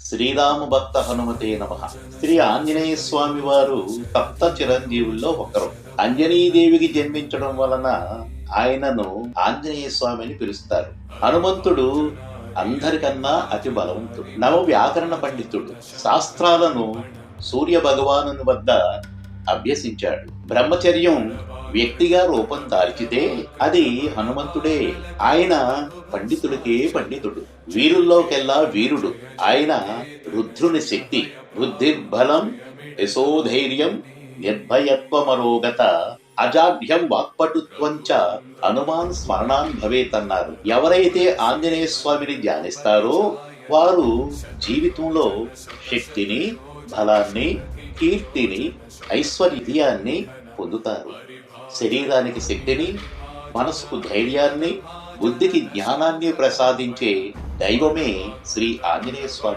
శ్రీరామ భక్త హనుమతే నమః. శ్రీ ఆంజనేయ స్వామి వారు సప్త చిరంజీవుల్లో ఒకరు. అంజనీదేవికి జన్మించడం వలన ఆయనను ఆంజనేయ స్వామి అని పిలుస్తారు. హనుమంతుడు అందరికన్నా అతి బలవంతుడు, నవ వ్యాకరణ పండితుడు. శాస్త్రాలను సూర్య భగవాను వద్ద అభ్యసించాడు. బ్రహ్మచర్యం వ్యక్తిగా రూపం దాల్చితే అది హనుమంతుడే. ఆయన పండితుడికే పండితుడు, వీరుల్లోకెల్లా వీరుడు. ఆయన రుద్రుని శక్తి. బుద్ధిర్బలం యశోధైర్యం నిర్భయత్వమరోగత అజాఢ్యం వాక్పటుత్వంచ హనుమాన్ స్మరణాన్ భవేతన్నారు. ఎవరైతే ఆంజనేయ స్వామిని ధ్యానిస్తారో వారు జీవితంలో శక్తిని, బలాన్ని, కీర్తిని, ఐశ్వర్యాన్ని పొందుతారు. శరీరానికి శక్తిని, మనసుకు ధైర్యాన్ని, బుద్ధికి జ్ఞానాన్ని ప్రసాదించే దైవమే శ్రీ ఆంజనేయ స్వామి.